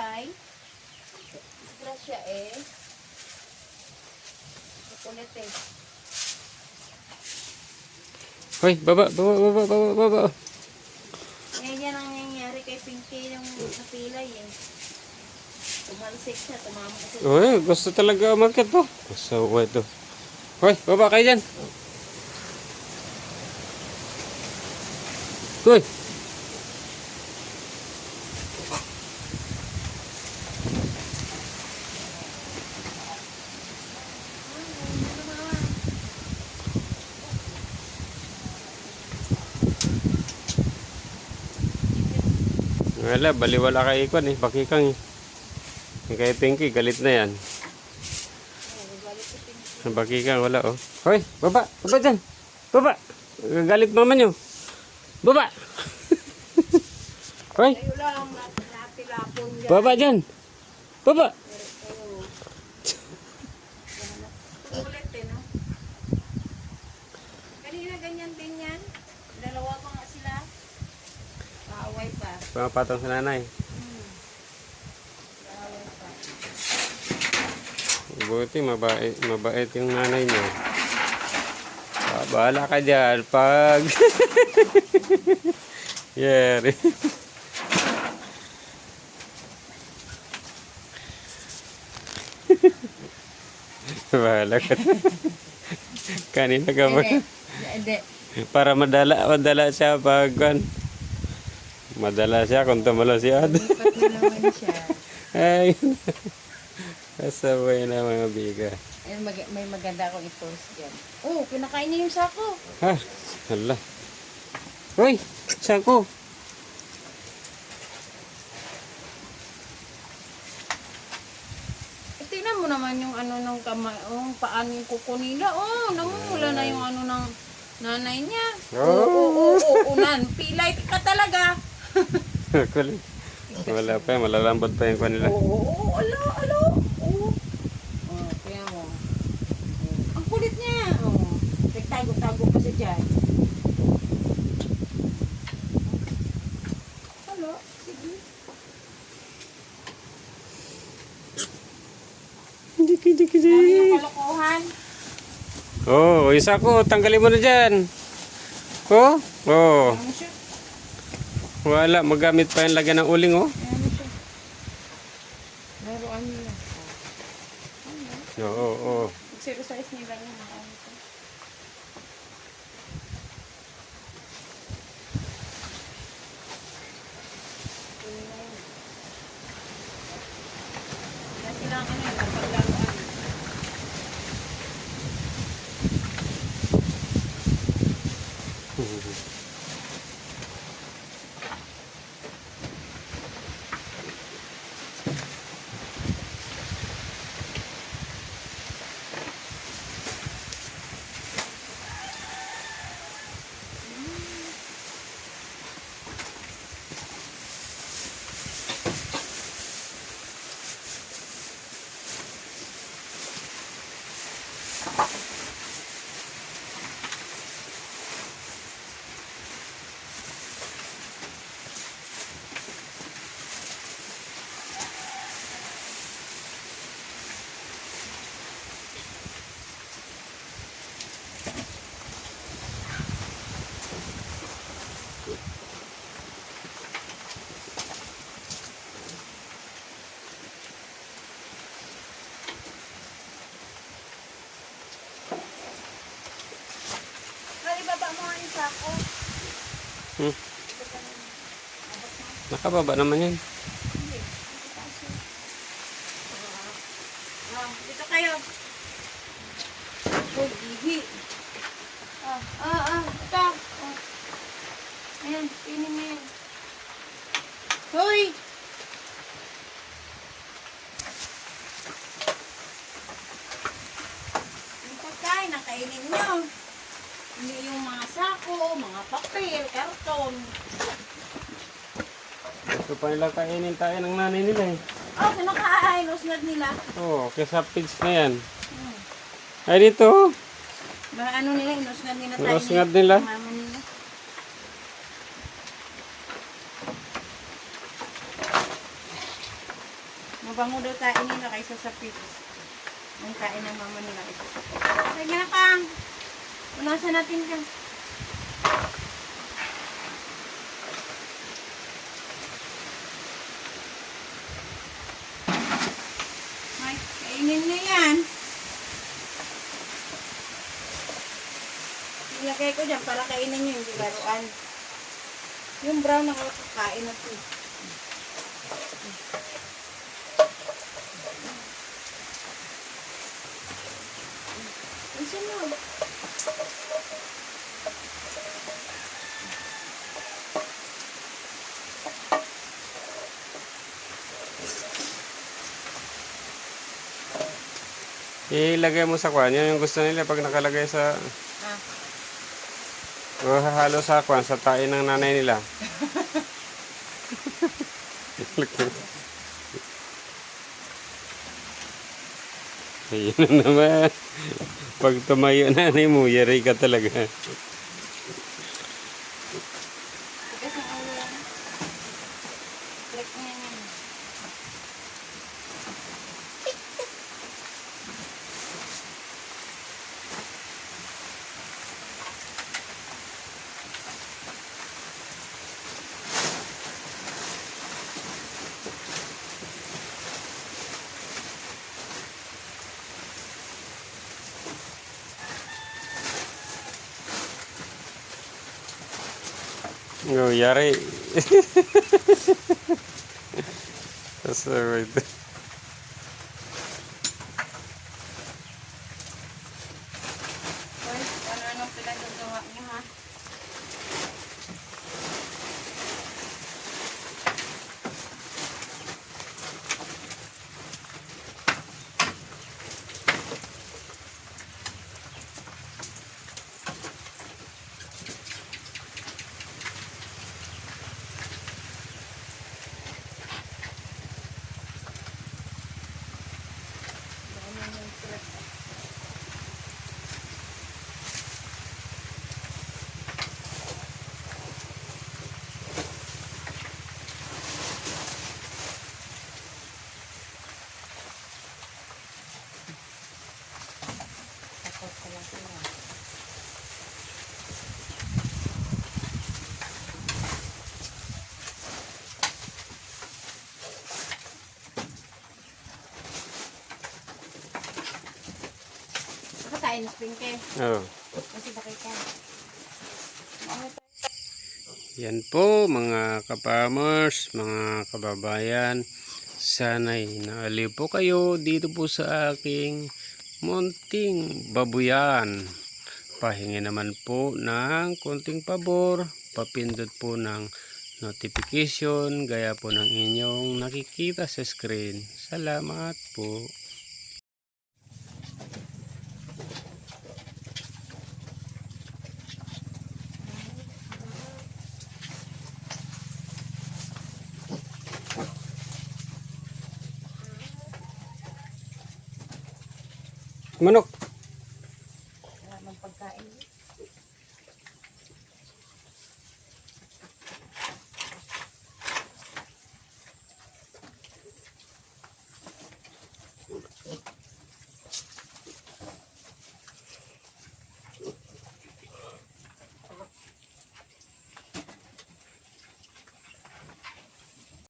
pilay. Grasya eh. Kulit eh. Hoy, baba. Yan ang nangyayari kay Pinky yung napilay eh. Tumalsik siya, tumama kasi. Uy, gusto talaga umakyat to. So, ito. Hoy, baba kayo dyan. Hoy. Wala, baliwala kay Ikon eh. Bakikang eh. Kay Pinky, galit na yan. Bakikang, wala oh. Hoy, baba dyan. Baba. Galit mama nyo. Baba. Hoy, Kayo lang, natilapon dyan. baba dyan. Baba. Kulit eh, no? Kanina ganyan din yan. Dalawa pa nga sila. Kaaway pa. Pumapatong sa nanay. Kaaway pa. Buti, mabait yung nanay niyo. Bahala ka dyan. Pag... Yeri. Bahala ka. Kanina ka ba? Hindi. Para madala siya pag... Madala siya kung tumalo siya. Lipat na naman siya. Ay, kasabay na mga biga. Ayun, may maganda akong i-post dyan. Oh, kinakain niya yung sako. Ha? Hala. Hoy, sako. Tingnan mo naman yung ano ng kamay, paano yung kuko nila. Oh, namumula na yung ano ng nanay niya. Oo, unan. Pilay ka talaga. Kulit. Wala pa, malalambot pa yung kanila. Oo, alo. Oo. Oh, kaya mo. Ang kulit niya. Oh, nagtago-tago pa siya dyan. Alo, sige. Diki. Ano yung kalokohan? Oh, isa ko, tanggalin mo na dyan. Oh, Ano siya? wala, magamit pa yung lagyan ng uling, oh. Ano siya? Laruan nila. Oo. Exercise nila yun. Ano to? Kasi lang ano yun, paglaruan. Kali baba mo nga yung sako. Nakababa naman yan. Hindi. Dito kayo. Oh, gihi. Ito. Ayan, pinin mo yan. Hoy! Yung pagkain, nakainin nyo. Hindi yung mga sako, mga papel, karton. Gusto pa nila kainin tayo ng nanay nila eh. Oh, kinakain, usnad nila. Oo, kesa pigs na yan. Ay, dito. Ano nila, inusnad nila tayo. Inusnad nila? Mama nila. Mabango daw kain nila kaysa sa pigs. Ang kain ng mama nila ito. Sige na Kang. Punasan natin ka. Ay, kainin na yan. Nilagay ko dyan para kainin nyo yung laruan. Yung brown na kakain na ito. Isa na. Ilagay mo sa kwan. Yan yung gusto nila pag nakalagay sa... Ah. O hahalo sa kwan, sa tain ng nanay nila. Ayun na naman. Pag tumayo nanay mo, yari ka talaga. Tigas ang ulo yan. Trek niya yan. Oh, yari. That's right. Hoy, ano-anong pinagagawa niyo ha? Nakakain spring ke. Oh. Kasi bakit ka? Yan po mga kapamers, mga kababayan. Sana'y naaliw po kayo dito po sa aking munting babuyan. Pahingi naman po ng konting pabor. Papindot po ng notification gaya po ng inyong nakikita sa screen. Salamat po. Manok.